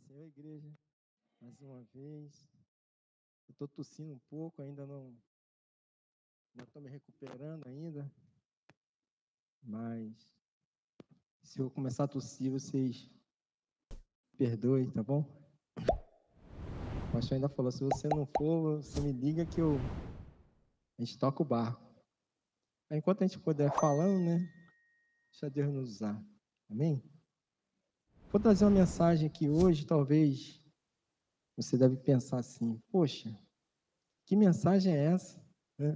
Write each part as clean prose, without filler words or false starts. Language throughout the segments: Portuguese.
Senhor, igreja, mais uma vez. Eu estou tossindo um pouco, ainda não estou me recuperando ainda, mas se eu começar a tossir, vocês perdoem, tá bom? O pastor ainda falou, se você não for, você me liga que a gente toca o barco. Enquanto a gente puder falando, né? Deixa Deus nos usar. Amém? Vou trazer uma mensagem aqui hoje, talvez você deve pensar assim, poxa, que mensagem é essa? Né?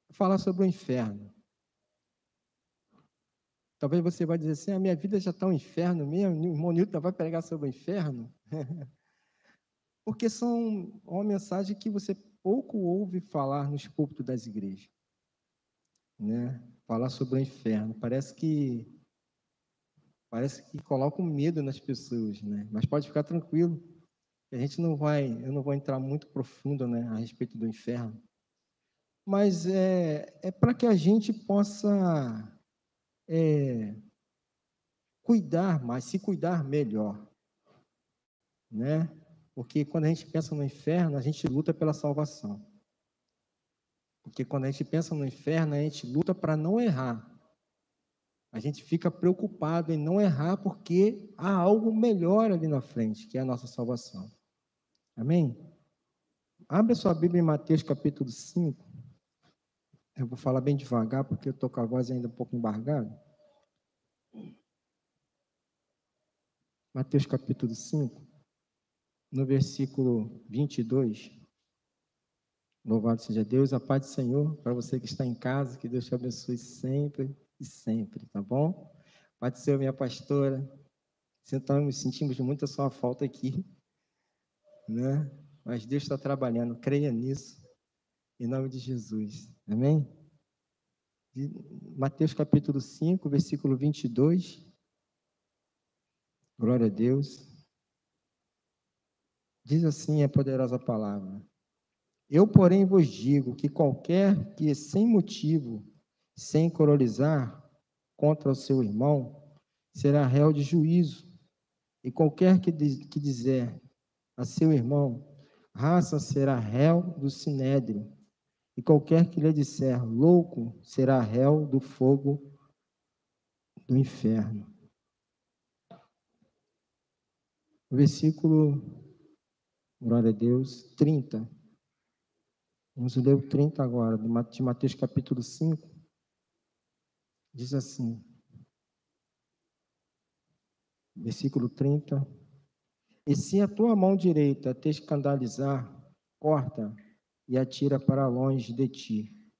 Vou falar sobre o inferno. Talvez você vai dizer assim, a minha vida já está um inferno mesmo, o irmão Newton vai pregar sobre o inferno? Porque são uma mensagem que você pouco ouve falar nos púlpitos das igrejas. Né? Falar sobre o inferno. Parece que coloca um medo nas pessoas, né? Mas pode ficar tranquilo, que eu não vou entrar muito profundo, né, a respeito do inferno. Mas é para que a gente possa cuidar mais, se cuidar melhor, né? Porque quando a gente pensa no inferno, a gente luta pela salvação. Porque quando a gente pensa no inferno, a gente luta para não errar. A gente fica preocupado em não errar porque há algo melhor ali na frente, que é a nossa salvação. Amém? Abre a sua Bíblia em Mateus capítulo 5. Eu vou falar bem devagar, porque eu estou com a voz ainda um pouco embargada. Mateus capítulo 5, no versículo 22. Louvado seja Deus, a paz do Senhor, para você que está em casa, que Deus te abençoe sempre e sempre, tá bom? Paz do Senhor, minha pastora, sentimos muito a sua falta aqui, né? Mas Deus está trabalhando, creia nisso, em nome de Jesus, amém? Mateus capítulo 5, versículo 22, glória a Deus, diz assim a poderosa palavra: Eu, porém, vos digo que qualquer que sem motivo, sem cororizar contra o seu irmão, será réu de juízo, e qualquer que dizer a seu irmão, raça, será réu do sinédrio, e qualquer que lhe disser louco, será réu do fogo do inferno. Versículo, glória a Deus, 30. Vamos ler o 30 agora, de Mateus capítulo 5. Diz assim, versículo 30. E se a tua mão direita te escandalizar, corta e atira para longe de ti,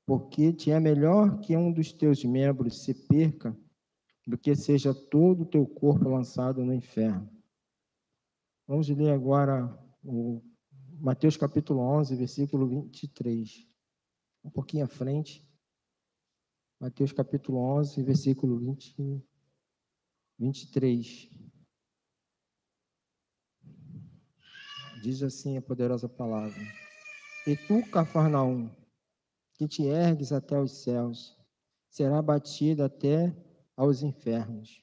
porque te é melhor que um dos teus membros se perca, do que seja todo o teu corpo lançado no inferno. Vamos ler agora o Mateus capítulo 11, versículo 23. Um pouquinho à frente. Mateus capítulo 11, versículo 23. Diz assim a poderosa palavra: E tu, Cafarnaum, que te ergues até os céus, será batida até aos infernos.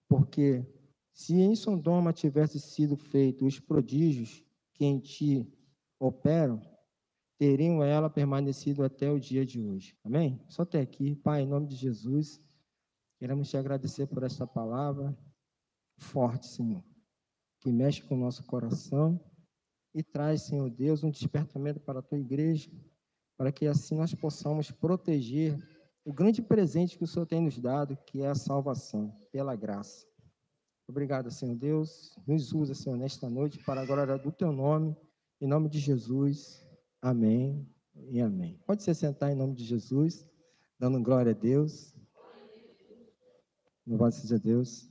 Porque se em Sodoma tivesse sido feito os prodígios que em ti operam, teriam ela permanecido até o dia de hoje. Amém? Só até aqui. Pai, em nome de Jesus, queremos te agradecer por esta palavra forte, Senhor, que mexe com o nosso coração e traz, Senhor Deus, um despertamento para a tua igreja, para que assim nós possamos proteger o grande presente que o Senhor tem nos dado, que é a salvação, pela graça. Obrigado, Senhor Deus. Nos usa, Senhor, nesta noite, para a glória do teu nome, em nome de Jesus. Amém e amém. Pode se sentar em nome de Jesus, dando glória a Deus. Louvado seja Deus.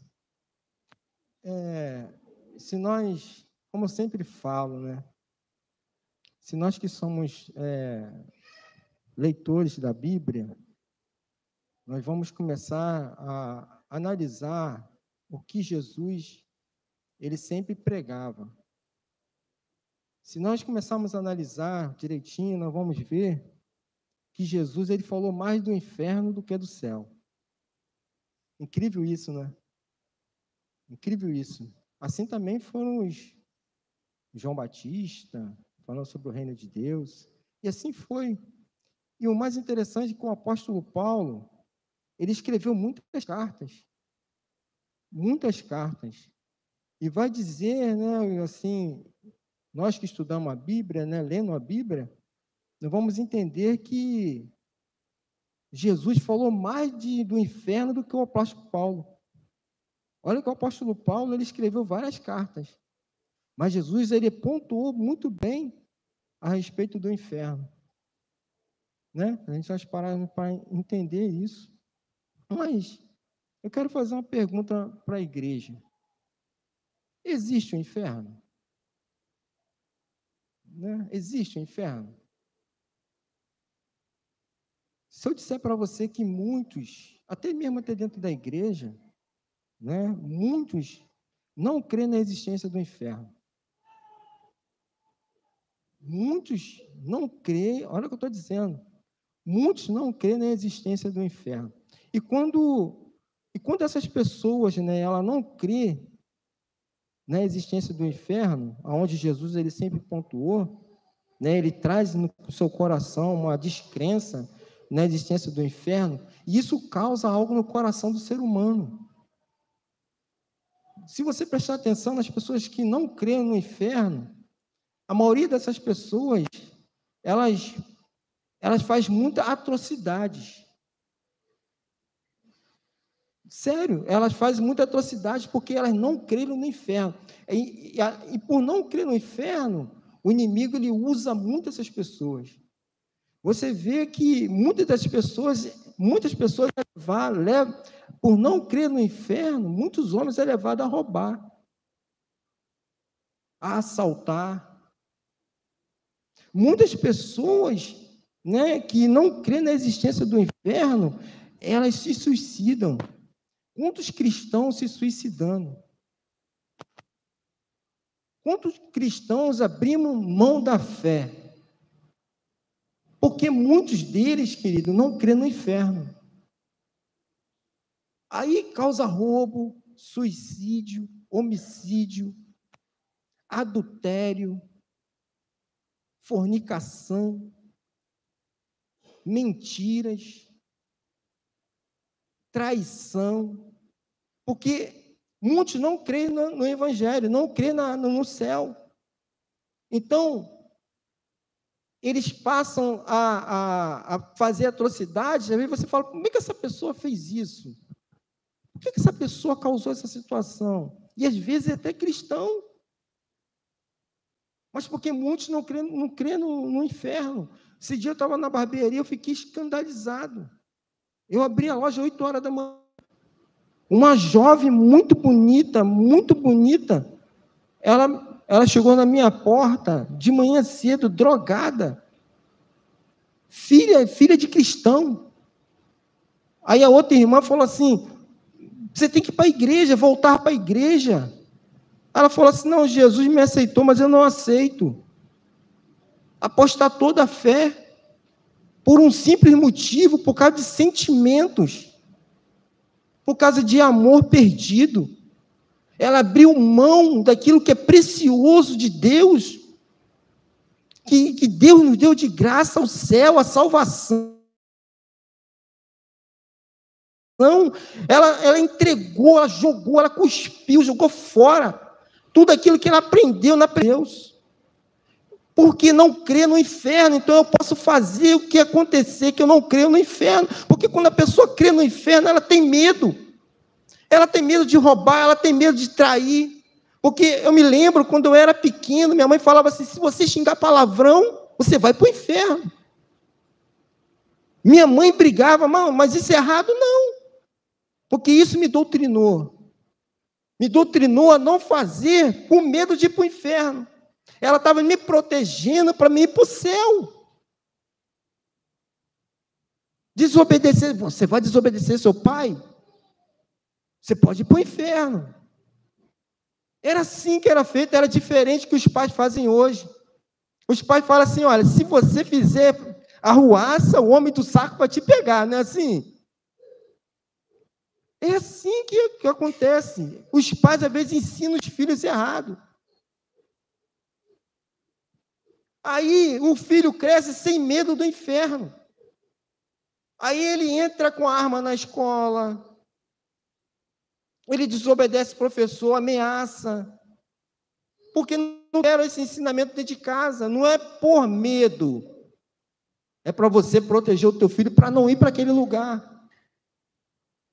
Se nós, como eu sempre falo, né? Se nós que somos leitores da Bíblia, nós vamos começar a analisar o que Jesus, ele sempre pregava. Se nós começarmos a analisar direitinho, nós vamos ver que Jesus, ele falou mais do inferno do que do céu. Incrível isso, né? Incrível isso. Assim também foram os João Batista, falando sobre o reino de Deus. E assim foi. E o mais interessante é que o apóstolo Paulo, ele escreveu muitas cartas. Muitas cartas. E vai dizer, né, assim, nós que estudamos a Bíblia, né, lendo a Bíblia, nós vamos entender que Jesus falou mais do inferno do que o apóstolo Paulo. Olha que o apóstolo Paulo, ele escreveu várias cartas. Mas Jesus, ele pontuou muito bem a respeito do inferno. Né? A gente vai parar para entender isso. Mas eu quero fazer uma pergunta para a igreja. Existe o inferno? Né? Existe o inferno? Se eu disser para você que muitos, até mesmo dentro da igreja, né, muitos não creem na existência do inferno. Muitos não creem, olha o que eu estou dizendo, muitos não creem na existência do inferno. E quando essas pessoas, né, ela não crê na existência do inferno, aonde Jesus ele sempre pontuou, né, ele traz no seu coração uma descrença na existência do inferno, e isso causa algo no coração do ser humano. Se você prestar atenção nas pessoas que não creem no inferno, a maioria dessas pessoas, elas fazem muitas atrocidades. Sério, elas fazem muita atrocidade porque elas não creem no inferno. E por não crer no inferno, o inimigo ele usa muito essas pessoas. Você vê que muitas pessoas por não crer no inferno, muitos homens é levado a roubar, a assaltar. Muitas pessoas, né, que não creem na existência do inferno, elas se suicidam. Quantos cristãos se suicidando? Quantos cristãos abriram mão da fé? Porque muitos deles, querido, não creem no inferno. Aí causa roubo, suicídio, homicídio, adultério, fornicação, mentiras, traição, porque muitos não creem no Evangelho, não creem no céu. Então, eles passam a fazer atrocidades, às vezes você fala, como é que essa pessoa fez isso? Por que essa pessoa causou essa situação? E às vezes é até cristão. Mas porque muitos não creem no inferno. Esse dia eu estava na barbearia, eu fiquei escandalizado. Eu abri a loja às 8 horas da manhã. Uma jovem muito bonita, ela chegou na minha porta de manhã cedo, drogada. Filha de cristão. Aí a outra irmã falou assim, você tem que ir para a igreja, voltar para a igreja. Ela falou assim, não, Jesus me aceitou, mas eu não aceito. Apostar toda a fé por um simples motivo, por causa de sentimentos, por causa de amor perdido. Ela abriu mão daquilo que é precioso de Deus, que Deus nos deu de graça, o céu, a salvação. Ela entregou, ela jogou, ela cuspiu, jogou fora tudo aquilo que ela aprendeu na Deus. Porque não crê no inferno, então eu posso fazer o que acontecer, que eu não creio no inferno. Porque quando a pessoa crê no inferno, ela tem medo. Ela tem medo de roubar, ela tem medo de trair. Porque eu me lembro, quando eu era pequeno, minha mãe falava assim, se você xingar palavrão, você vai para o inferno. Minha mãe brigava, mas isso é errado? Não. Porque isso me doutrinou. Me doutrinou a não fazer com medo de ir para o inferno. Ela estava me protegendo para mim ir para o céu. Desobedecer, você vai desobedecer seu pai? Você pode ir para o inferno. Era assim que era feito, era diferente do que os pais fazem hoje. Os pais falam assim, olha, se você fizer arruaça, o homem do saco vai te pegar, não é assim? É assim que acontece. Os pais, às vezes, ensinam os filhos errado. Aí o filho cresce sem medo do inferno. Aí ele entra com a arma na escola, ele desobedece o professor, ameaça, porque não quer esse ensinamento dentro de casa. Não é por medo, é para você proteger o teu filho para não ir para aquele lugar.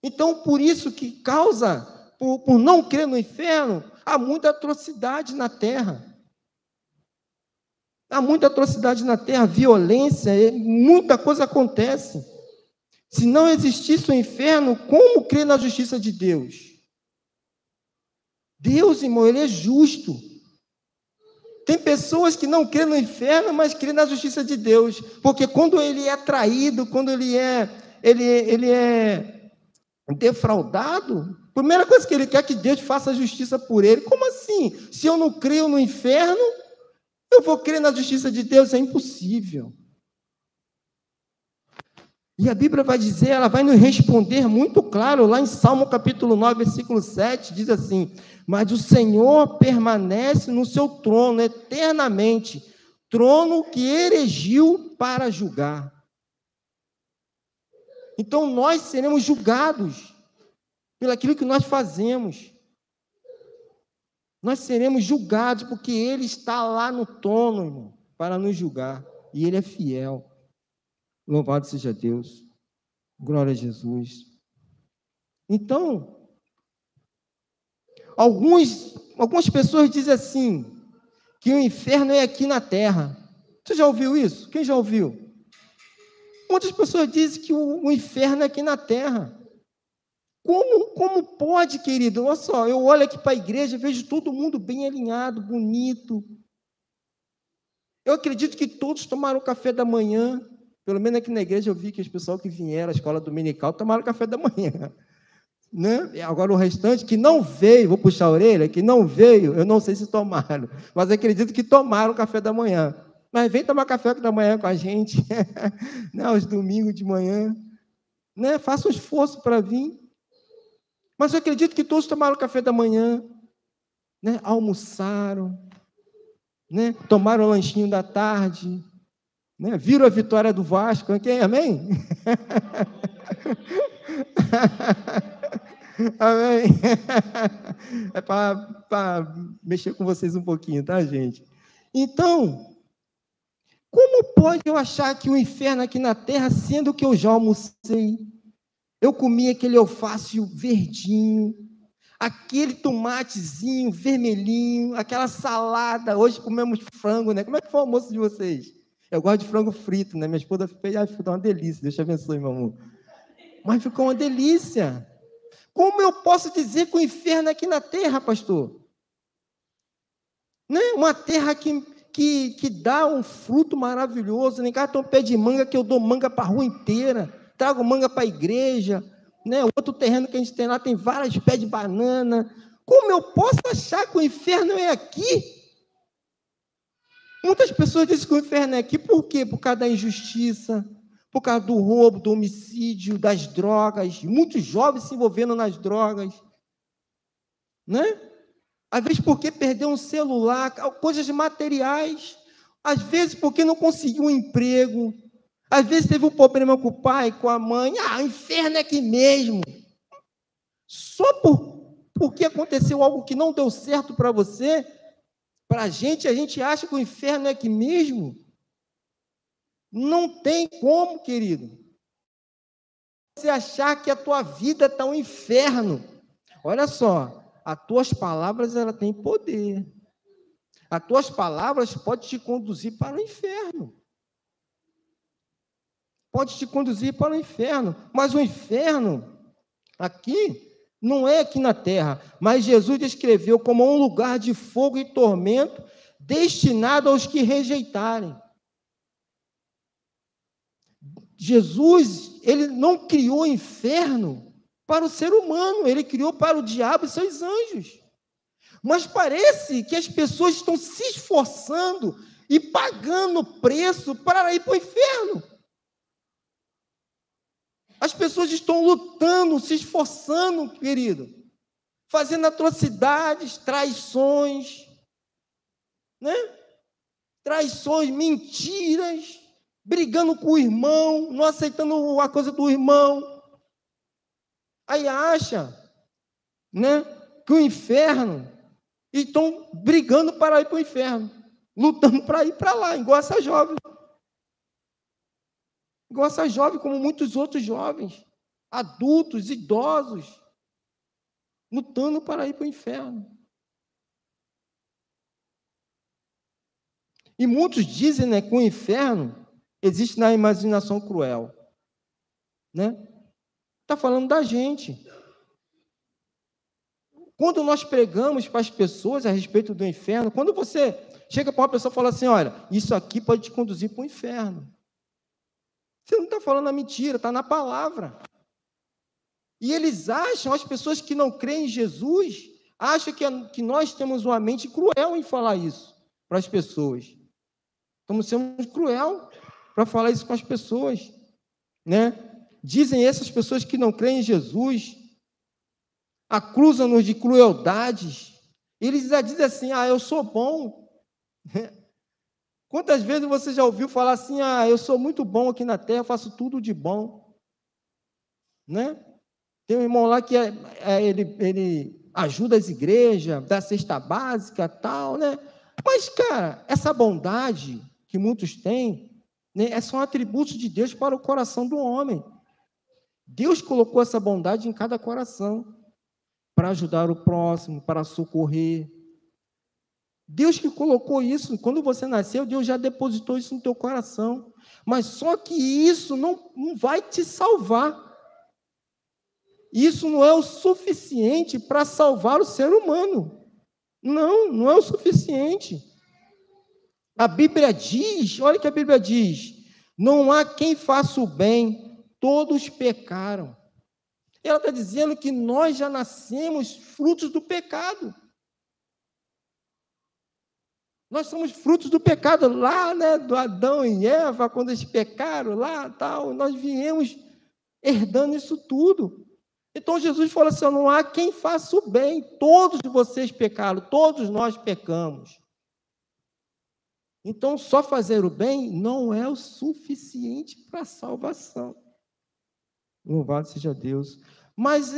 Então, por isso que causa, por não crer no inferno, há muita atrocidade na terra. Há muita atrocidade na terra, violência, muita coisa acontece. Se não existisse o inferno, como crer na justiça de Deus? Deus, irmão, ele é justo. Tem pessoas que não crêem no inferno, mas crêem na justiça de Deus. Porque quando ele é traído, quando ele é defraudado, a primeira coisa que ele quer é que Deus faça a justiça por ele. Como assim? Se eu não creio no inferno, eu vou crer na justiça de Deus? É impossível. E a Bíblia vai dizer, ela vai nos responder muito claro, lá em Salmo capítulo 9, versículo 7, diz assim: mas o Senhor permanece no seu trono eternamente, trono que erigiu para julgar. Então nós seremos julgados pelaquilo que nós fazemos. Nós seremos julgados porque Ele está lá no trono, irmão, para nos julgar. E Ele é fiel. Louvado seja Deus. Glória a Jesus. Então, algumas pessoas dizem assim, que o inferno é aqui na terra. Você já ouviu isso? Quem já ouviu? Muitas pessoas dizem que o inferno é aqui na terra. Como pode, querido? Olha só, eu olho aqui para a igreja, vejo todo mundo bem alinhado, bonito. Eu acredito que todos tomaram café da manhã. Pelo menos aqui na igreja eu vi que os pessoal que vieram à escola dominical tomaram café da manhã. Né? Agora o restante que não veio, vou puxar a orelha, que não veio, eu não sei se tomaram, mas acredito que tomaram café da manhã. Mas vem tomar café da manhã com a gente, né? Aos domingos de manhã. Né? Faça um esforço para vir. Mas eu acredito que todos tomaram café da manhã, né? Almoçaram, né? Tomaram o lanchinho da tarde, né? Viram a vitória do Vasco, okay? Amém? Amém? É para mexer com vocês um pouquinho, tá, gente? Então, como pode eu achar que o inferno aqui na terra, sendo que eu já almocei, eu comi aquele alface verdinho, aquele tomatezinho vermelhinho, aquela salada, hoje comemos frango, né? Como é que foi o almoço de vocês? Eu gosto de frango frito, né? Minha esposa fez, ficou uma delícia, Deus te abençoe, meu amor. Mas ficou uma delícia. Como eu posso dizer que o inferno é aqui na terra, pastor? Né? Uma terra que dá um fruto maravilhoso, nem cá tem um pé de manga que eu dou manga para a rua inteira, trago manga para a igreja, né? O outro terreno que a gente tem lá tem vários pés de banana. Como eu posso achar que o inferno é aqui? Muitas pessoas dizem que o inferno é aqui, por quê? Por causa da injustiça, por causa do roubo, do homicídio, das drogas, muitos jovens se envolvendo nas drogas, né? Às vezes porque perdeu um celular, coisas materiais, às vezes porque não conseguiu um emprego, às vezes teve um problema com o pai, com a mãe, o inferno é aqui mesmo. Só porque aconteceu algo que não deu certo para você, para a gente acha que o inferno é aqui mesmo. Não tem como, querido, você achar que a tua vida está um inferno. Olha só, as tuas palavras, ela têm poder. As tuas palavras podem te conduzir para o inferno. Pode te conduzir para o inferno. Mas o inferno, aqui, não é aqui na terra. Mas Jesus descreveu como um lugar de fogo e tormento destinado aos que rejeitarem. Jesus, ele não criou o inferno para o ser humano, ele criou para o diabo e seus anjos. Mas parece que as pessoas estão se esforçando e pagando preço para ir para o inferno. As pessoas estão lutando, se esforçando, querido, fazendo atrocidades, traições, né? Traições, mentiras, brigando com o irmão, não aceitando a coisa do irmão. Aí acha, né, que o inferno, e estão brigando para ir para o inferno, lutando para ir para lá, igual essa jovem. Igual essa jovem, como muitos outros jovens, adultos, idosos, lutando para ir para o inferno. E muitos dizem, né, que o inferno existe na imaginação cruel. Né? Está falando da gente. Quando nós pregamos para as pessoas a respeito do inferno, quando você chega para uma pessoa e fala assim, olha, isso aqui pode te conduzir para o inferno. Você não está falando a mentira, está na palavra. E eles acham, as pessoas que não creem em Jesus, acham que nós temos uma mente cruel em falar isso para as pessoas. Estamos sendo cruel para falar isso com as pessoas. Né? Dizem essas pessoas que não creem em Jesus, acusam-nos de crueldades. Eles já dizem assim, eu sou bom. Quantas vezes você já ouviu falar assim, eu sou muito bom aqui na terra, eu faço tudo de bom. Né? Tem um irmão lá que ele ajuda as igrejas, dá cesta básica, tal, né? Mas, cara, essa bondade que muitos têm, né, são atributos de Deus para o coração do homem. Deus colocou essa bondade em cada coração, para ajudar o próximo, para socorrer. Deus que colocou isso, quando você nasceu, Deus já depositou isso no teu coração. Mas só que isso não vai te salvar. Isso não é o suficiente para salvar o ser humano. Não é o suficiente. A Bíblia diz, olha o que a Bíblia diz, não há quem faça o bem, todos pecaram. Ela está dizendo que nós já nascemos frutos do pecado. Nós somos frutos do pecado lá, né, do Adão e Eva, quando eles pecaram lá, tal, nós viemos herdando isso tudo. Então Jesus falou assim, não há quem faça o bem, todos vocês pecaram, todos nós pecamos. Então, só fazer o bem não é o suficiente para a salvação. Louvado seja Deus. Mas,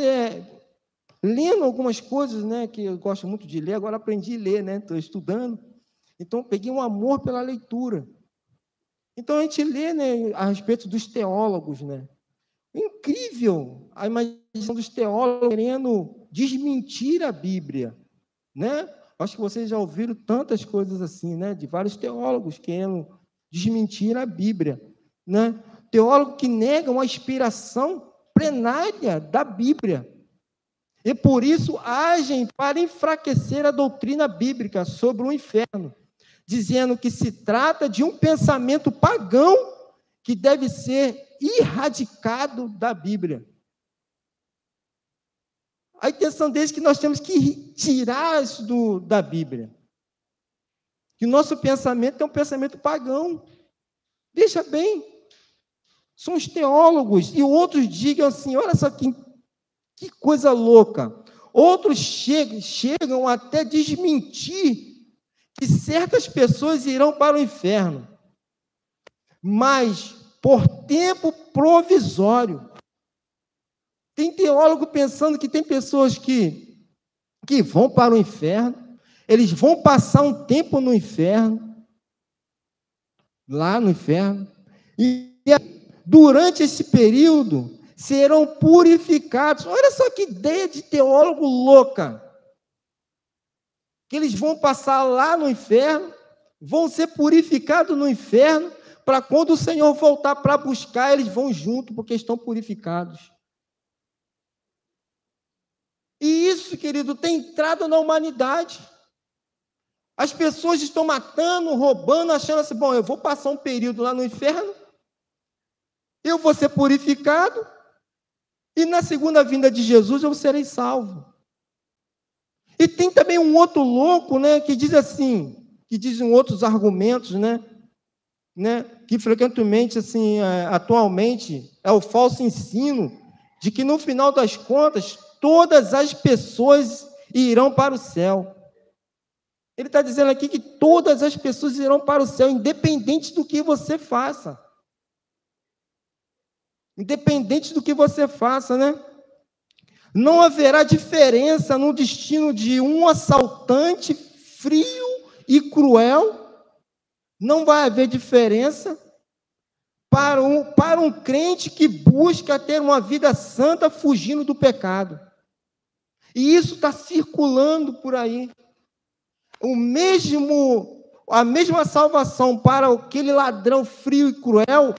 lendo algumas coisas, né, que eu gosto muito de ler, agora aprendi a ler, né, estou estudando, então peguei um amor pela leitura. Então, a gente lê, né, a respeito dos teólogos, né, incrível a imaginação dos teólogos querendo desmentir a Bíblia, né? Acho que vocês já ouviram tantas coisas assim, né? De vários teólogos querendo desmentir a Bíblia, né? Teólogos que negam a inspiração plenária da Bíblia. E por isso agem para enfraquecer a doutrina bíblica sobre o inferno, dizendo que se trata de um pensamento pagão que deve ser erradicado da Bíblia. A intenção deles é que nós temos que tirar isso da Bíblia. Que o nosso pensamento é um pensamento pagão. Deixa bem. São os teólogos. E outros digam assim, olha só que coisa louca. Outros chegam até desmentir que certas pessoas irão para o inferno. Mas por tempo provisório. Tem teólogo pensando que tem pessoas que vão para o inferno, eles vão passar um tempo no inferno, lá no inferno, e durante esse período serão purificados. Olha só que ideia de teólogo louca! Que eles vão passar lá no inferno, vão ser purificados no inferno, para quando o Senhor voltar para buscar, eles vão junto, porque estão purificados. E isso, querido, tem entrado na humanidade. As pessoas estão matando, roubando, achando assim, bom, eu vou passar um período lá no inferno, eu vou ser purificado, e na segunda vinda de Jesus eu serei salvo. E tem também um outro louco, né, que diz assim, que dizem outros argumentos, né, né, que frequentemente, assim, atualmente, é o falso ensino de que, no final das contas, todas as pessoas irão para o céu. Ele está dizendo aqui que todas as pessoas irão para o céu, independente do que você faça. Independente do que você faça, né? Não haverá diferença no destino de um assaltante frio e cruel. Não vai haver diferença para um crente que busca ter uma vida santa fugindo do pecado. E isso está circulando por aí. A mesma salvação para aquele ladrão frio e cruel,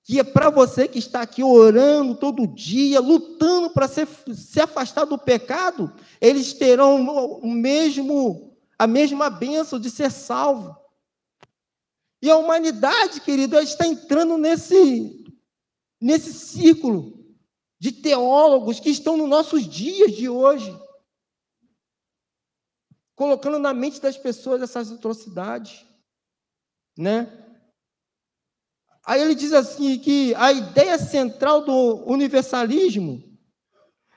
que é para você que está aqui orando todo dia, lutando para se afastar do pecado, eles terão a mesma bênção de ser salvo. E a humanidade, querido, está entrando nesse círculo de teólogos que estão nos nossos dias de hoje, colocando na mente das pessoas essas atrocidades, né? Aí ele diz assim que a ideia central do universalismo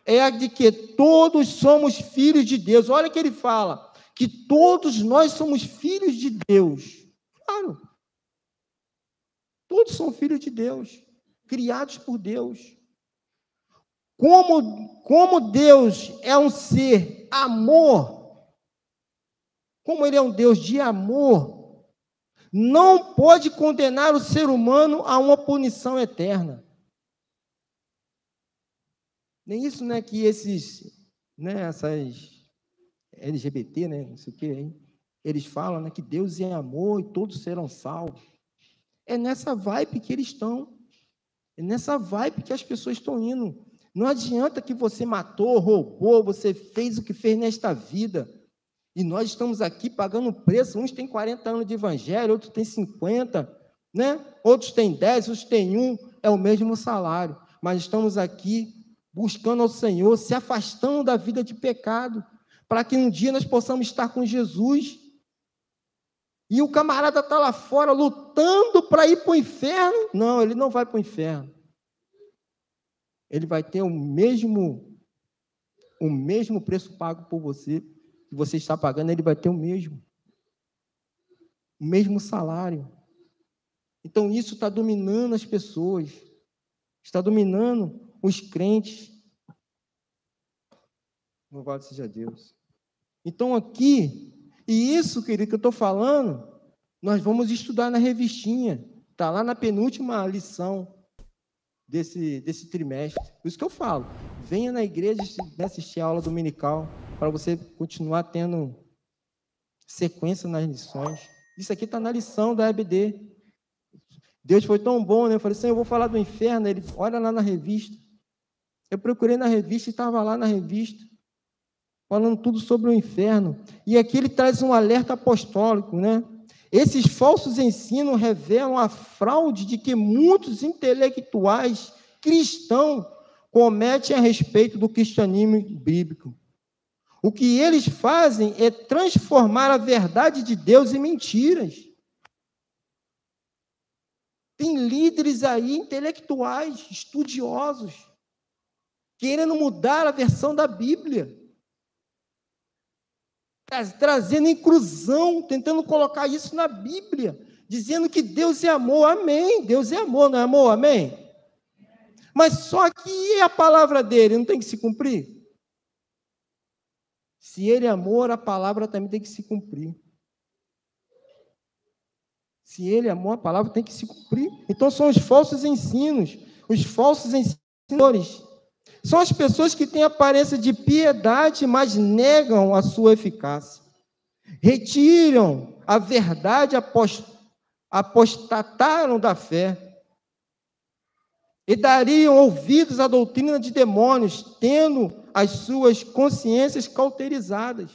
é a de que todos somos filhos de Deus. Olha que ele fala, que todos nós somos filhos de Deus. Claro. Todos são filhos de Deus, criados por Deus. Como Deus é um ser amor, como Ele é um Deus de amor, não pode condenar o ser humano a uma punição eterna. Nem isso, né, que essas LGBT, né, não sei o que, hein, eles falam, né, que Deus é amor e todos serão salvos. É nessa vibe que eles estão. É nessa vibe que as pessoas estão indo. Não adianta que você matou, roubou, você fez o que fez nesta vida. E nós estamos aqui pagando preço. Uns têm 40 anos de evangelho, outros têm 50, né? Outros têm 10, outros têm 1. É o mesmo salário. Mas estamos aqui buscando ao Senhor, se afastando da vida de pecado, para que um dia nós possamos estar com Jesus. E o camarada está lá fora lutando para ir para o inferno. Não, ele não vai para o inferno. Ele vai ter o mesmo preço pago por você, que você está pagando, ele vai ter o mesmo salário. Então, isso está dominando as pessoas, está dominando os crentes. Louvado seja Deus. Então, aqui, e isso, querido, que eu estou falando, nós vamos estudar na revistinha, está lá na penúltima lição desse trimestre. Por isso que eu falo, venha na igreja assistir a aula dominical, para você continuar tendo sequência nas lições. Isso aqui está na lição da EBD. Deus foi tão bom, né? Eu falei assim, eu vou falar do inferno. Ele, olha lá na revista. Eu procurei na revista e estava lá na revista, falando tudo sobre o inferno. E aqui ele traz um alerta apostólico, né? Esses falsos ensinos revelam a fraude de que muitos intelectuais cristãos cometem a respeito do cristianismo bíblico. O que eles fazem é transformar a verdade de Deus em mentiras. Tem líderes aí, intelectuais, estudiosos, querendo mudar a versão da Bíblia, trazendo inclusão, tentando colocar isso na Bíblia, dizendo que Deus é amor. Amém, Deus é amor, não é amor? Amém? Mas só que a palavra dele não tem que se cumprir? Se ele é amor, a palavra também tem que se cumprir. Se ele é amor, a palavra tem que se cumprir. Então são os falsos ensinos, os falsos ensinadores. São as pessoas que têm aparência de piedade, mas negam a sua eficácia. Retiram a verdade, apostataram da fé. E dariam ouvidos à doutrina de demônios, tendo as suas consciências cauterizadas.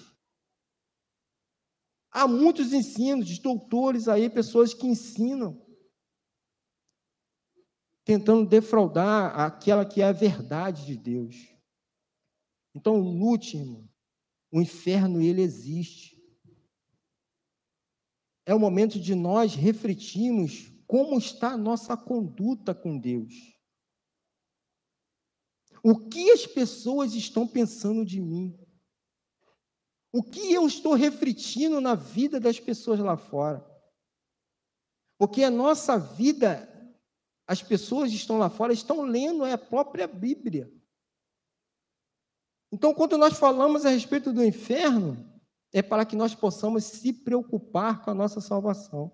Há muitos ensinos de doutores aí, pessoas que ensinam, tentando defraudar aquela que é a verdade de Deus. Então, lute, irmão. O inferno, ele existe. é o momento de nós refletirmos como está a nossa conduta com Deus. O que as pessoas estão pensando de mim? O que eu estou refletindo na vida das pessoas lá fora? Porque a nossa vida, as pessoas que estão lá fora, estão lendo a própria Bíblia. Então, quando nós falamos a respeito do inferno, é para que nós possamos se preocupar com a nossa salvação.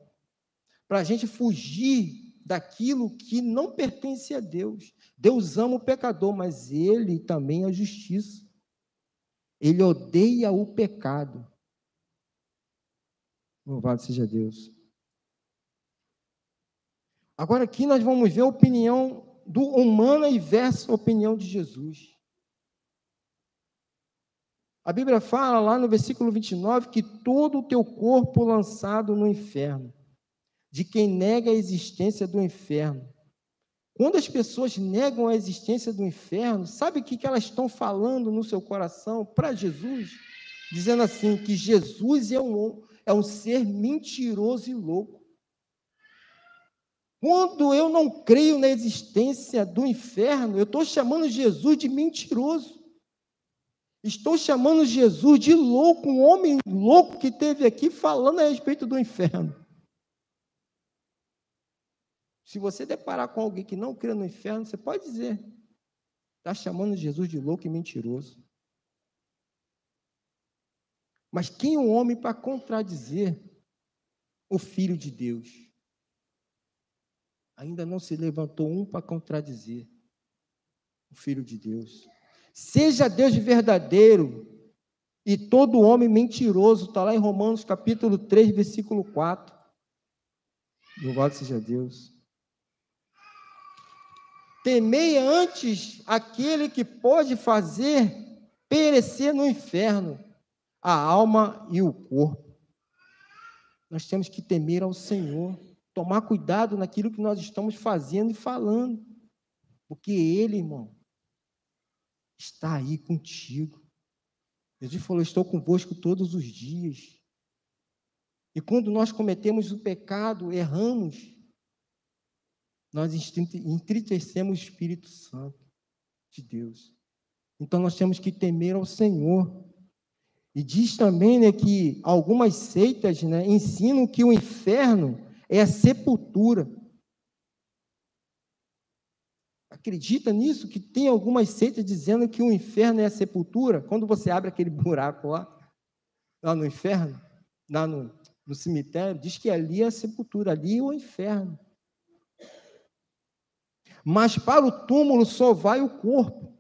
Para a gente fugir daquilo que não pertence a Deus. Deus ama o pecador, mas Ele também é a justiça. Ele odeia o pecado. Louvado seja Deus. Agora aqui nós vamos ver a opinião do humana e versus a opinião de Jesus. A Bíblia fala lá no versículo 29 que todo o teu corpo lançado no inferno, de quem nega a existência do inferno. Quando as pessoas negam a existência do inferno, sabe o que elas estão falando no seu coração para Jesus? Dizendo assim, que Jesus é um ser mentiroso e louco. Quando eu não creio na existência do inferno, eu estou chamando Jesus de mentiroso. Estou chamando Jesus de louco, um homem louco que esteve aqui falando a respeito do inferno. Se você deparar com alguém que não crê no inferno, você pode dizer, está chamando Jesus de louco e mentiroso. Mas quem é o homem para contradizer o Filho de Deus? Ainda não se levantou um para contradizer o Filho de Deus. Seja Deus verdadeiro e todo homem mentiroso, está lá em Romanos capítulo 3, versículo 4. Louvado seja Deus. Temei antes aquele que pode fazer perecer no inferno a alma e o corpo. Nós temos que temer ao Senhor, tomar cuidado naquilo que nós estamos fazendo e falando, porque Ele, irmão, está aí contigo. Jesus falou, estou convosco todos os dias. E quando nós cometemos o pecado, erramos, nós entristecemos o Espírito Santo de Deus. Então, nós temos que temer ao Senhor. E diz também, né, que algumas seitas, né, ensinam que o inferno é a sepultura. Acredita nisso? Que tem algumas seitas dizendo que o inferno é a sepultura? Quando você abre aquele buraco lá no inferno, lá no cemitério, diz que ali é a sepultura, ali é o inferno. Mas para o túmulo só vai o corpo.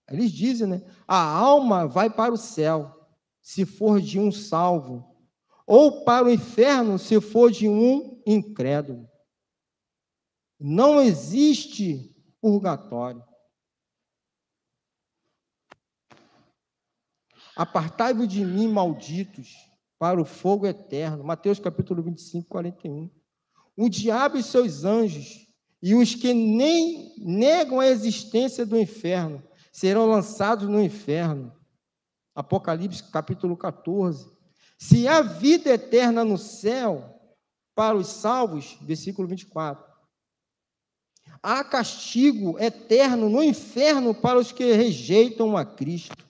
Eles dizem, né? A alma vai para o céu, se for de um salvo, ou para o inferno, se for de um incrédulo. Não existe purgatório. Apartai-vos de mim, malditos, para o fogo eterno. Mateus capítulo 25, 41. O diabo e seus anjos, e os que nem negam a existência do inferno, serão lançados no inferno. Apocalipse capítulo 14. Se há vida eterna no céu para os salvos, versículo 24. Há castigo eterno no inferno para os que rejeitam a Cristo.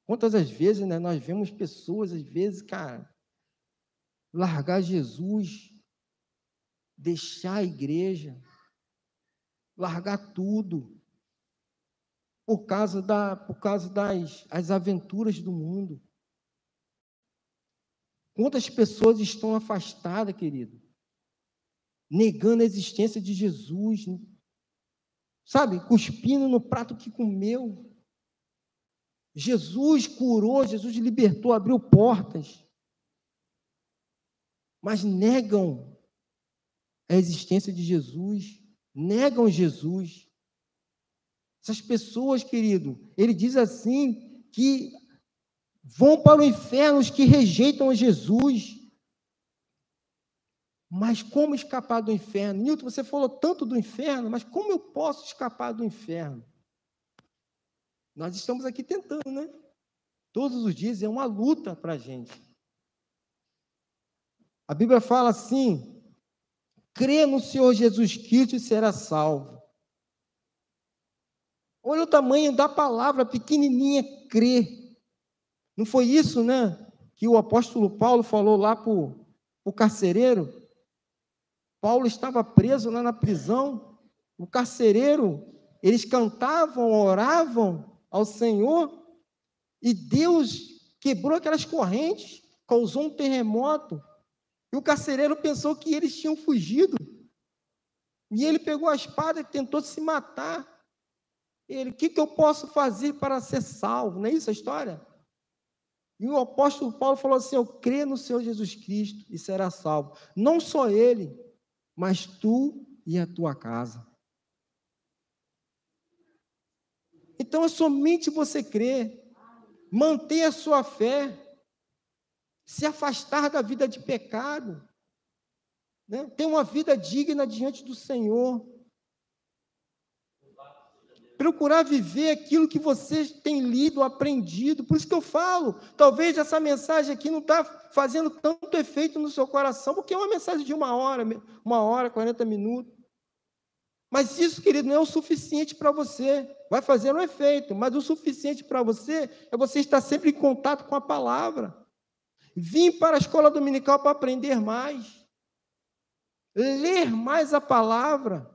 Quantas as vezes, né, nós vemos pessoas, às vezes, cara, largar Jesus, deixar a igreja, largar tudo, por causa das aventuras do mundo. Quantas pessoas estão afastadas, querido, negando a existência de Jesus, sabe, cuspindo no prato que comeu. Jesus curou, Jesus libertou, abriu portas, mas negam a existência de Jesus, negam Jesus. Essas pessoas, querido, ele diz assim, que vão para o inferno os que rejeitam a Jesus. Mas como escapar do inferno? Nilton, você falou tanto do inferno, mas como eu posso escapar do inferno? Nós estamos aqui tentando, né? Todos os dias é uma luta para a gente. A Bíblia fala assim: crê no Senhor Jesus Cristo e será salvo. Olha o tamanho da palavra, pequenininha, crê. Não foi isso, né, que o apóstolo Paulo falou lá para o carcereiro? Paulo estava preso lá na prisão, o carcereiro, eles cantavam, oravam ao Senhor, e Deus quebrou aquelas correntes, causou um terremoto, e o carcereiro pensou que eles tinham fugido, e ele pegou a espada e tentou se matar. Ele: o que eu posso fazer para ser salvo? Não é isso a história? E o apóstolo Paulo falou assim: eu creio no Senhor Jesus Cristo e será salvo. Não só ele, mas tu e a tua casa. Então é somente você crer, manter a sua fé, se afastar da vida de pecado, né? Ter uma vida digna diante do Senhor. Procurar viver aquilo que você tem lido, aprendido. Por isso que eu falo, talvez essa mensagem aqui não está fazendo tanto efeito no seu coração, porque é uma mensagem de 1 hora, 40 minutos. Mas isso, querido, não é o suficiente para você. Vai fazer um efeito, mas o suficiente para você é você estar sempre em contato com a palavra. Vim para a escola dominical para aprender mais. Ler mais a palavra.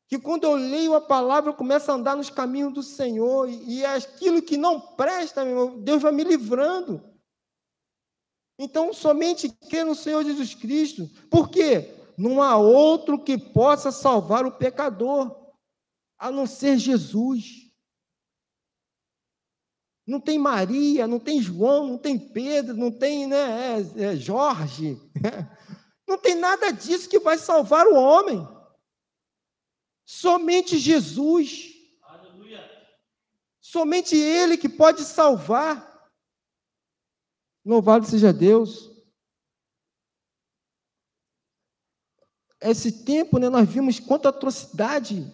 Que quando eu leio a palavra, eu começo a andar nos caminhos do Senhor, e aquilo que não presta, meu irmão, Deus vai me livrando. Então, somente crer no Senhor Jesus Cristo. Por quê? Não há outro que possa salvar o pecador, a não ser Jesus. Não tem Maria, não tem João, não tem Pedro, não tem, né, Jorge. Não tem nada disso que vai salvar o homem. Somente Jesus. Aleluia. Somente Ele que pode salvar. Louvado seja Deus. Esse tempo, né, nós vimos quanta atrocidade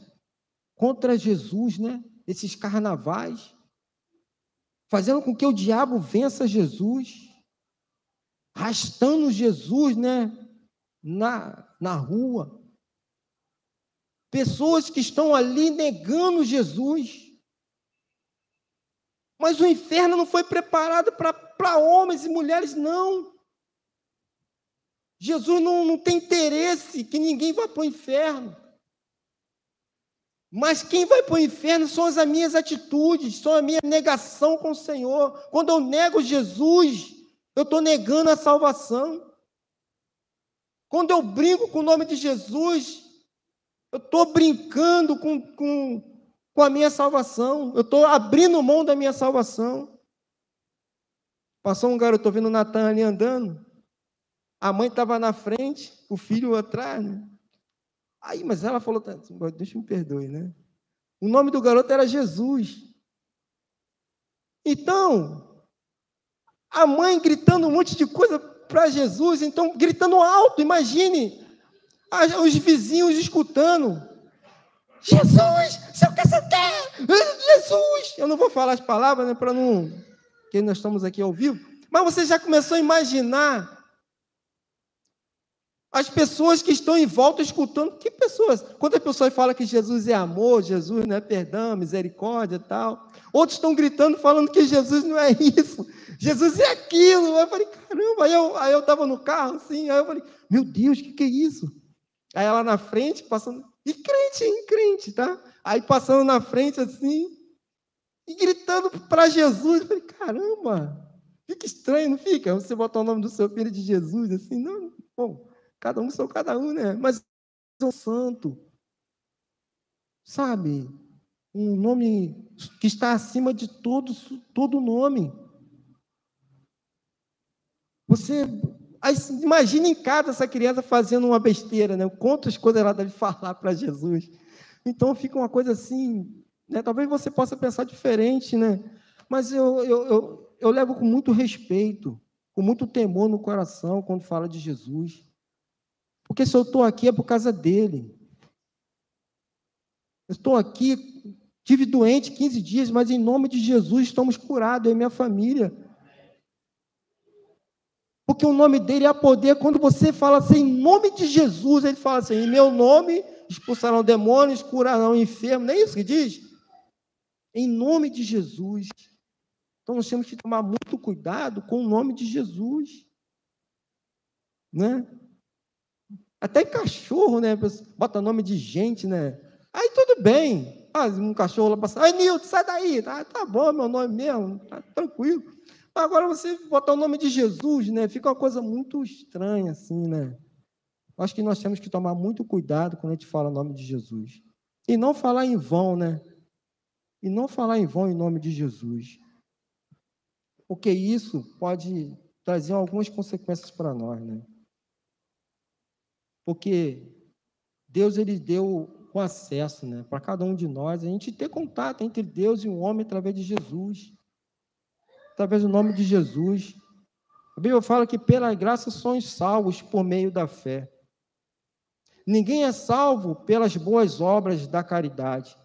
contra Jesus, né? Esses carnavais, fazendo com que o diabo vença Jesus, arrastando Jesus, né, na rua. Pessoas que estão ali negando Jesus. Mas o inferno não foi preparado para homens e mulheres, não. Jesus não tem interesse que ninguém vá para o inferno. Mas quem vai para o inferno são as minhas atitudes, são a minha negação com o Senhor. Quando eu nego Jesus, eu estou negando a salvação. Quando eu brinco com o nome de Jesus, eu estou brincando com a minha salvação. Eu estou abrindo mão da minha salvação. Passou um garoto, estou vendo o Natan ali andando. A mãe estava na frente, o filho atrás, né? Aí, mas ela falou, deixa me perdoe, né? O nome do garoto era Jesus. Então, a mãe gritando um monte de coisa para Jesus, então, gritando alto, imagine, os vizinhos escutando. Jesus, seu cacete, Jesus. Eu não vou falar as palavras, né, para não, porque nós estamos aqui ao vivo, mas você já começou a imaginar as pessoas que estão em volta escutando. Que pessoas? Quando as pessoas falam que Jesus é amor, Jesus não é perdão, misericórdia e tal, outros estão gritando, falando que Jesus não é isso, Jesus é aquilo. Eu falei, caramba, aí eu estava no carro assim, aí eu falei, meu Deus, o que é isso? Aí ela na frente, passando, e crente, tá? Aí passando na frente assim, e gritando para Jesus. Eu falei, caramba, fica estranho, não fica? Você botar o nome do seu filho de Jesus assim, não, bom, cada um sou cada um, né? Mas é um santo, sabe? Um nome que está acima de todo nome. Você imagina em casa essa criança fazendo uma besteira, né? Quantas coisas ela deve falar para Jesus. Então fica uma coisa assim, né? Talvez você possa pensar diferente, né? Mas eu levo com muito respeito, com muito temor no coração quando fala de Jesus. Porque se eu estou aqui é por causa dele. Eu estou aqui Tive doente 15 dias, mas em nome de Jesus estamos curados, eu e minha família. Porque o nome dele é poder. Quando você fala assim, em nome de Jesus, ele fala assim, em meu nome expulsarão demônios, curarão enfermos. Não é isso que diz? Em nome de Jesus. Então, nós temos que tomar muito cuidado com o nome de Jesus. Né? Até cachorro, né? Bota nome de gente, né? Aí tudo bem. Um cachorro lá passa. Ai, Nilton, sai daí. Tá bom, meu nome mesmo. Tá tranquilo. Agora você botar o nome de Jesus, né? Fica uma coisa muito estranha, assim, né? Acho que nós temos que tomar muito cuidado quando a gente fala o nome de Jesus. E não falar em vão, né? E não falar em vão em nome de Jesus. Porque isso pode trazer algumas consequências para nós, né? Porque Deus, ele deu o acesso, né, para cada um de nós, a gente ter contato entre Deus e o homem através de Jesus, através do nome de Jesus. A Bíblia fala que pela graça somos salvos por meio da fé. Ninguém é salvo pelas boas obras da caridade.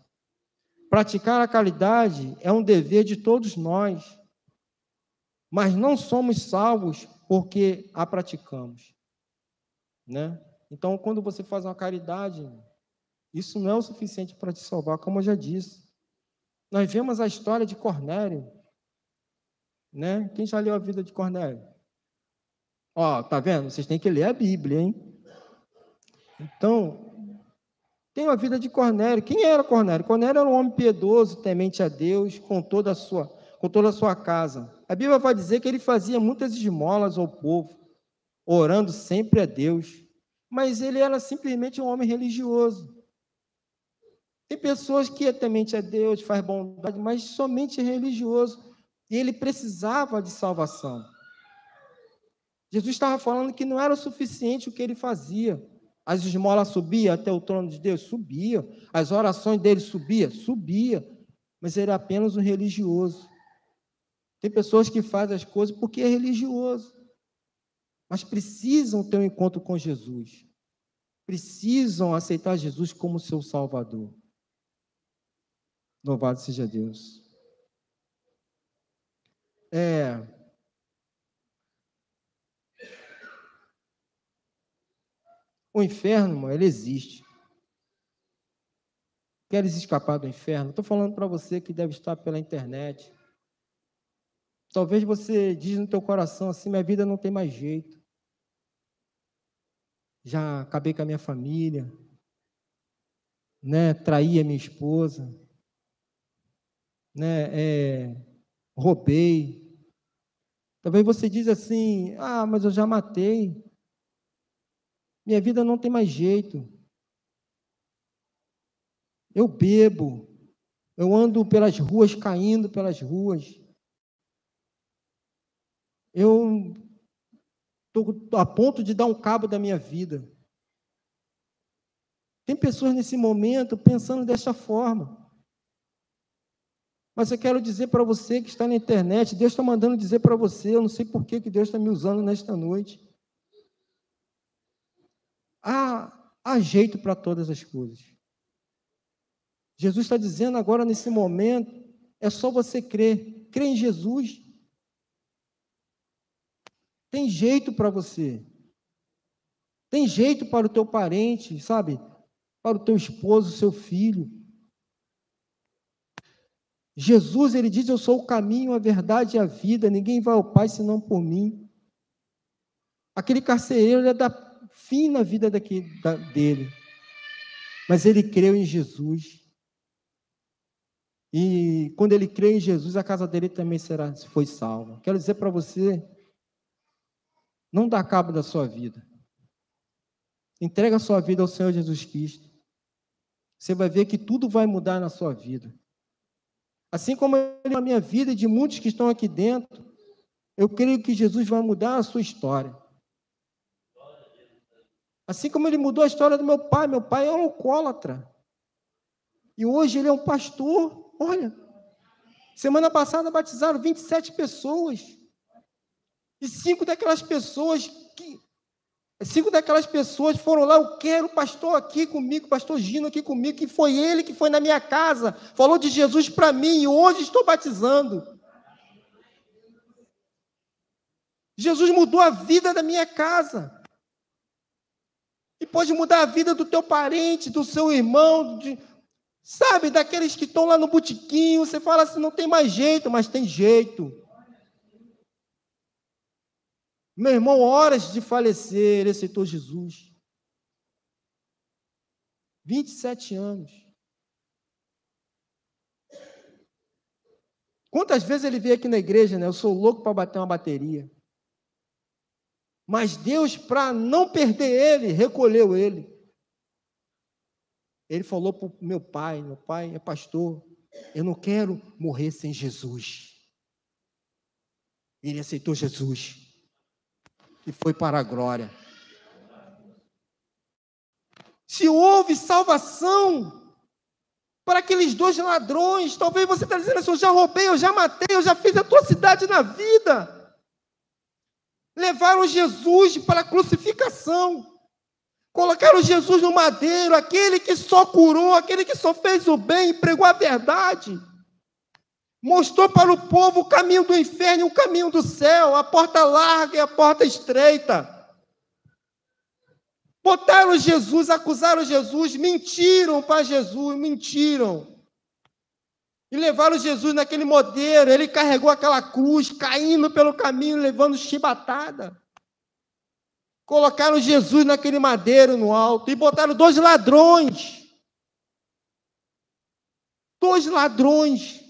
Praticar a caridade é um dever de todos nós, mas não somos salvos porque a praticamos, né? Então, quando você faz uma caridade, isso não é o suficiente para te salvar, como eu já disse. Nós vemos a história de Cornélio, né? Quem já leu a vida de Cornélio? Ó, tá vendo? Vocês têm que ler a Bíblia, hein? Então, tem a vida de Cornélio. Quem era Cornélio? Cornélio era um homem piedoso, temente a Deus, com toda a sua casa. A Bíblia vai dizer que ele fazia muitas esmolas ao povo, orando sempre a Deus. Mas ele era simplesmente um homem religioso. Tem pessoas que é temente a Deus, faz bondade, mas somente é religioso. E ele precisava de salvação. Jesus estava falando que não era o suficiente o que ele fazia. As esmolas subiam até o trono de Deus? Subia. As orações dele subiam? Subia. Mas ele era apenas um religioso. Tem pessoas que fazem as coisas porque é religioso. Mas precisam ter um encontro com Jesus. Precisam aceitar Jesus como seu Salvador. Louvado seja Deus. O inferno, ele existe. Queres escapar do inferno? Estou falando para você que deve estar pela internet. Talvez você diz no teu coração assim, minha vida não tem mais jeito. Já acabei com a minha família, né? Traí a minha esposa, né? Roubei. Talvez você diz assim, mas eu já matei. Minha vida não tem mais jeito. Eu bebo, eu ando pelas ruas, caindo pelas ruas. Eu estou a ponto de dar um cabo da minha vida. Tem pessoas nesse momento pensando dessa forma. Mas eu quero dizer para você que está na internet, Deus está mandando dizer para você, eu não sei por que Deus está me usando nesta noite. Há jeito para todas as coisas. Jesus está dizendo agora, nesse momento, é só você crer. Crer em Jesus. Tem jeito para você. Tem jeito para o teu parente, sabe? Para o teu esposo, seu filho. Jesus, ele diz, eu sou o caminho, a verdade e a vida. Ninguém vai ao Pai senão por mim. Aquele carcereiro, ele ia dar fim na vida dele. Mas ele creu em Jesus. E quando ele creu em Jesus, a casa dele também foi salva. Quero dizer para você, não dá cabo da sua vida. Entrega a sua vida ao Senhor Jesus Cristo. Você vai ver que tudo vai mudar na sua vida. Assim como na minha vida e de muitos que estão aqui dentro, eu creio que Jesus vai mudar a sua história. Assim como ele mudou a história do meu pai é um alcoólatra. E hoje ele é um pastor. Olha, semana passada batizaram 27 pessoas. E 5 daquelas pessoas que 5 daquelas pessoas foram lá, eu quero o pastor aqui comigo, o pastor Gino aqui comigo, que foi ele que foi na minha casa, falou de Jesus para mim, e hoje estou batizando. Jesus mudou a vida da minha casa. E pode mudar a vida do teu parente, do seu irmão, sabe, daqueles que estão lá no botequim. Você fala assim, não tem mais jeito, mas tem jeito. Meu irmão, horas de falecer, ele aceitou Jesus. 27 anos. Quantas vezes ele veio aqui na igreja, né? Eu sou louco para bater uma bateria. Mas Deus, para não perder ele, recolheu ele. Ele falou para o meu pai é pastor, eu não quero morrer sem Jesus. Ele aceitou Jesus. E foi para a glória. Se houve salvação para aqueles 2 ladrões, talvez você está dizendo assim, eu já roubei, eu já matei, eu já fiz a atrocidade na vida. Levaram Jesus para a crucificação. Colocaram Jesus no madeiro, aquele que só curou, aquele que só fez o bem e pregou a verdade. Mostrou para o povo o caminho do inferno e o caminho do céu, a porta larga e a porta estreita. Botaram Jesus, acusaram Jesus, mentiram para Jesus, mentiram. E levaram Jesus naquele madeiro, ele carregou aquela cruz, caindo pelo caminho, levando chibatada. Colocaram Jesus naquele madeiro no alto e botaram 2 ladrões. 2 ladrões.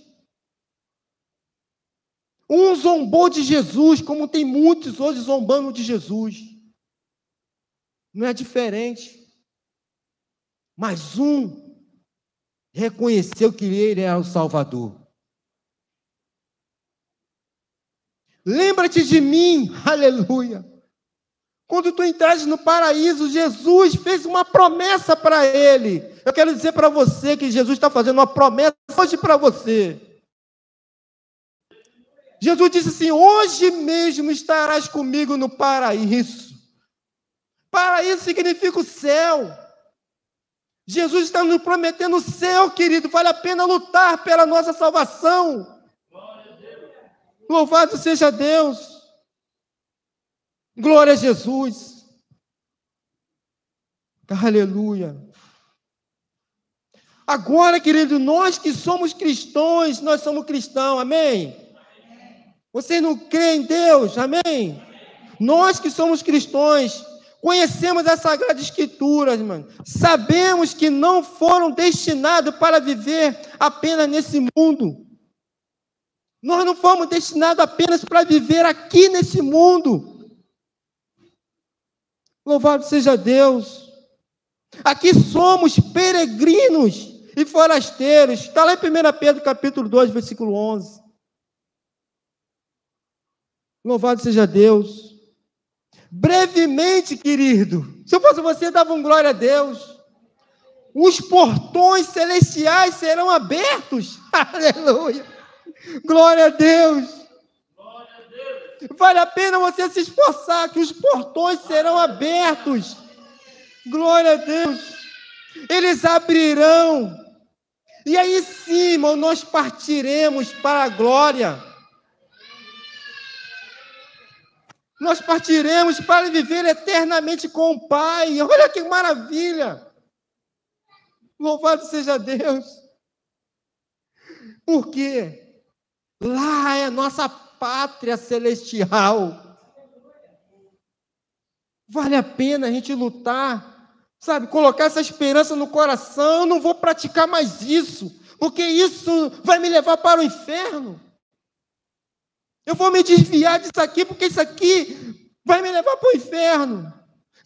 Um zombou de Jesus, como tem muitos hoje zombando de Jesus. Não é diferente. Mas um reconheceu que ele era o Salvador. Lembra-te de mim, aleluia. Quando tu entraste no paraíso, Jesus fez uma promessa para ele. Eu quero dizer para você que Jesus está fazendo uma promessa hoje para você. Jesus disse assim, hoje mesmo estarás comigo no paraíso. Paraíso significa o céu. Jesus está nos prometendo o céu, querido. Vale a pena lutar pela nossa salvação. Louvado seja Deus. Glória a Jesus. Aleluia. Agora, querido, nós que somos cristãos, nós somos cristãos, amém? Vocês não creem em Deus, amém? Nós que somos cristãos, conhecemos as Sagradas Escrituras, mano. Sabemos que não foram destinados para viver apenas nesse mundo. Nós não fomos destinados apenas para viver aqui nesse mundo. Louvado seja Deus. Aqui somos peregrinos e forasteiros. Está lá em 1 Pedro capítulo 2, versículo 11. Louvado seja Deus. Brevemente, querido, se eu fosse você, dava um glória a Deus. Os portões celestiais serão abertos. Aleluia. Glória a Deus. Vale a pena você se esforçar, que os portões serão abertos. Glória a Deus. Eles abrirão. E aí sim, irmão, nós partiremos para a glória. Nós partiremos para viver eternamente com o Pai. Olha que maravilha. Louvado seja Deus. Por quê? Lá é a nossa pátria celestial. Vale a pena a gente lutar, sabe? Colocar essa esperança no coração. Eu não vou praticar mais isso, porque isso vai me levar para o inferno. Eu vou me desviar disso aqui, porque isso aqui vai me levar para o inferno.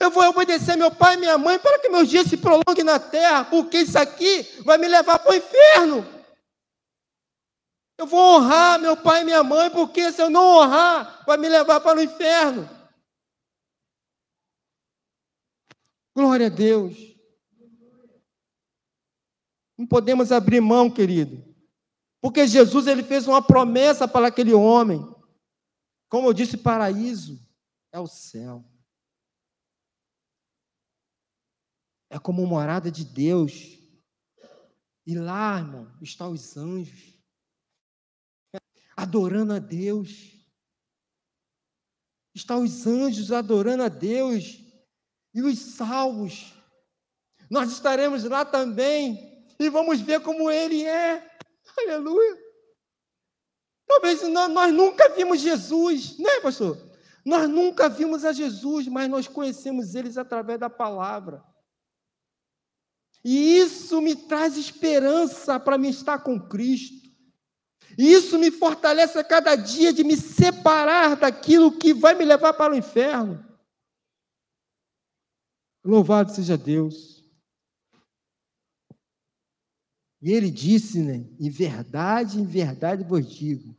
Eu vou obedecer meu pai e minha mãe para que meus dias se prolonguem na terra, porque isso aqui vai me levar para o inferno. Eu vou honrar meu pai e minha mãe, porque se eu não honrar, vai me levar para o inferno. Glória a Deus. Não podemos abrir mão, querido. Porque Jesus, ele fez uma promessa para aquele homem. Como eu disse, paraíso é o céu. é como morada de Deus. E lá, irmão, estão os anjos, adorando a Deus. Estão os anjos adorando a Deus. E os salvos. Nós estaremos lá também. E vamos ver como Ele é. Aleluia. Talvez nós nunca vimos Jesus, né, pastor? Nós nunca vimos a Jesus, mas nós conhecemos eles através da palavra. E isso me traz esperança para me estar com Cristo. E isso me fortalece a cada dia de me separar daquilo que vai me levar para o inferno. Louvado seja Deus. E ele disse, né? Em verdade vos digo,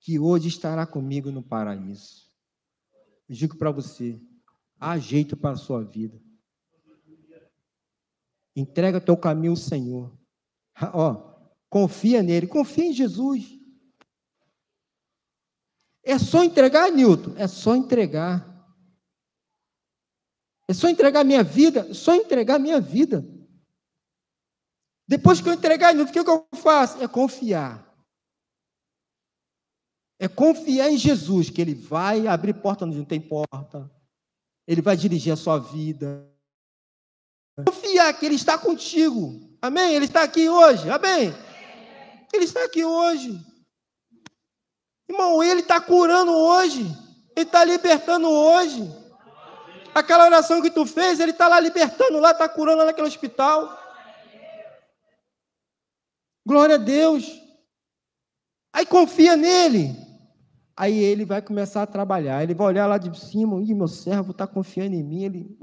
que hoje estará comigo no paraíso. Eu digo para você, há jeito para a sua vida. Entrega teu caminho ao Senhor. Ó, confia nele, confia em Jesus. É só entregar, Nilton, é só entregar. É só entregar minha vida, só entregar minha vida. Depois que eu entregar, Nilton, o que eu faço? É confiar. É confiar em Jesus, que Ele vai abrir porta onde não tem porta. Ele vai dirigir a sua vida. Confiar que Ele está contigo. Amém? Ele está aqui hoje. Amém? Ele está aqui hoje. Irmão, Ele está curando hoje. Ele está libertando hoje. Aquela oração que tu fez, Ele está lá libertando, lá está curando lá naquele hospital. Glória a Deus. Aí confia nele. Aí ele vai começar a trabalhar. Ele vai olhar lá de cima, e meu servo está confiando em mim. Ele,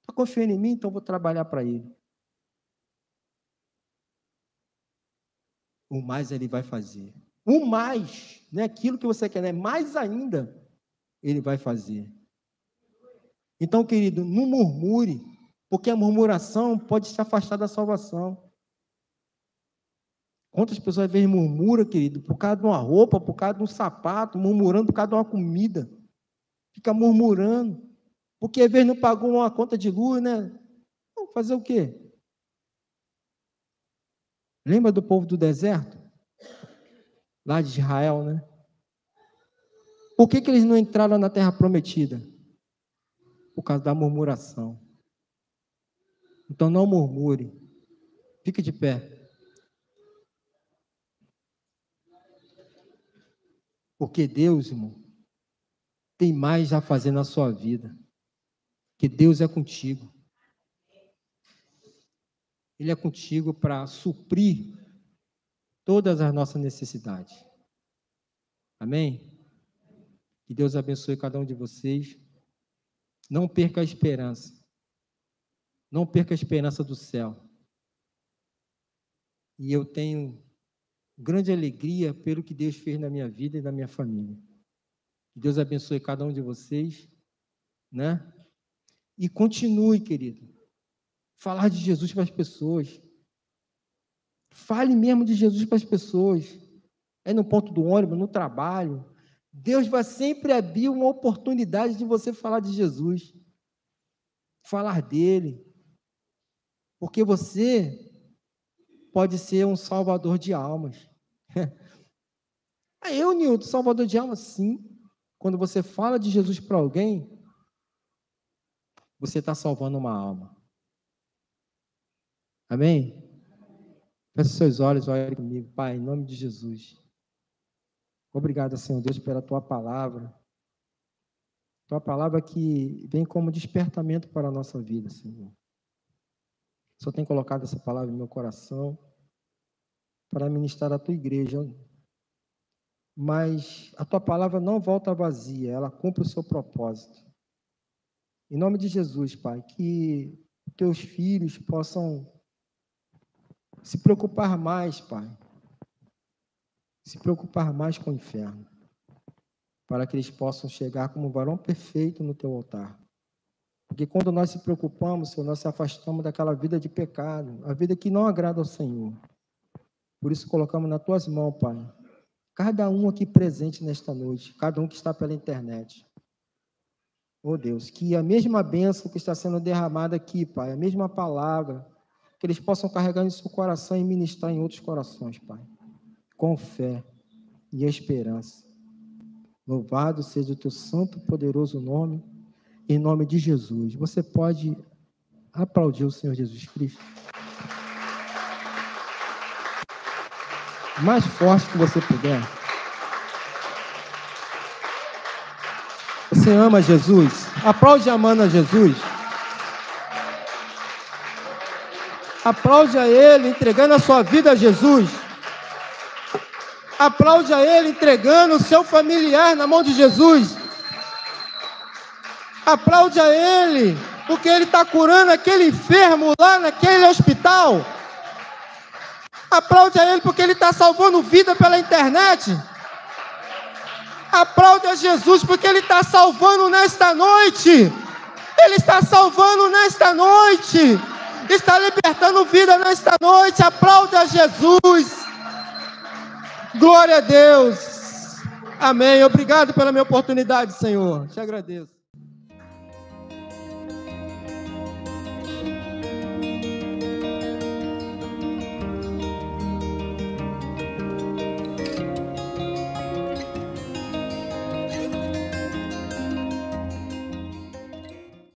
está confiando em mim, então vou trabalhar para ele. O mais ele vai fazer. O mais, não é aquilo que você quer, né? Mais ainda, ele vai fazer. Então, querido, não murmure, porque a murmuração pode te afastar da salvação. Quantas pessoas às vezes murmuram, querido, por causa de uma roupa, por causa de um sapato, murmurando por causa de uma comida. Fica murmurando. Porque às vezes não pagou uma conta de luz, né? Vamos fazer o quê? Lembra do povo do deserto? Lá de Israel, né? Por que eles não entraram na terra prometida? Por causa da murmuração. Então não murmure. Fique de pé. Porque Deus, irmão, tem mais a fazer na sua vida. Que Deus é contigo. Ele é contigo para suprir todas as nossas necessidades. Amém? Que Deus abençoe cada um de vocês. Não perca a esperança. Não perca a esperança do céu. E eu tenho grande alegria pelo que Deus fez na minha vida e na minha família. Que Deus abençoe cada um de vocês, né? E continue, querido, falar de Jesus para as pessoas. Fale mesmo de Jesus para as pessoas. É no ponto do ônibus, no trabalho. Deus vai sempre abrir uma oportunidade de você falar de Jesus. Falar dele. Porque você pode ser um salvador de almas. Eu, Nilton, salvador de almas, sim. Quando você fala de Jesus para alguém, você está salvando uma alma. Amém? Feche seus olhos, olhe comigo. Pai, em nome de Jesus. Obrigado, Senhor Deus, pela Tua palavra. Tua palavra que vem como despertamento para a nossa vida, Senhor. O Senhor tem colocado essa palavra no meu coração para ministrar a Tua igreja. Mas a Tua palavra não volta vazia, ela cumpre o seu propósito. Em nome de Jesus, Pai, que Teus filhos possam se preocupar mais, Pai. Se preocupar mais com o inferno. Para que eles possam chegar como um varão perfeito no Teu altar. Porque quando nós se preocupamos, Senhor, nós se afastamos daquela vida de pecado, a vida que não agrada ao Senhor. Por isso colocamos nas Tuas mãos, Pai, cada um aqui presente nesta noite, cada um que está pela internet. Oh Deus, que a mesma bênção que está sendo derramada aqui, Pai, a mesma palavra, que eles possam carregar em seu coração e ministrar em outros corações, Pai, com fé e esperança. Louvado seja o teu santo e poderoso nome, em nome de Jesus. Você pode aplaudir o Senhor Jesus Cristo? Mais forte que você puder. Você ama Jesus? Aplaude amando a Jesus. Aplaude a Ele, entregando a sua vida a Jesus. Aplaude a Ele, entregando o seu familiar na mão de Jesus. Aplaude a Ele, porque Ele está curando aquele enfermo lá naquele hospital. Aplaude a Ele, porque Ele está salvando vida pela internet. Aplaude a Jesus, porque Ele está salvando nesta noite. Ele está salvando nesta noite. Está libertando vida nesta noite. Aplaude a Jesus. Glória a Deus. Amém. Obrigado pela minha oportunidade, Senhor. Te agradeço.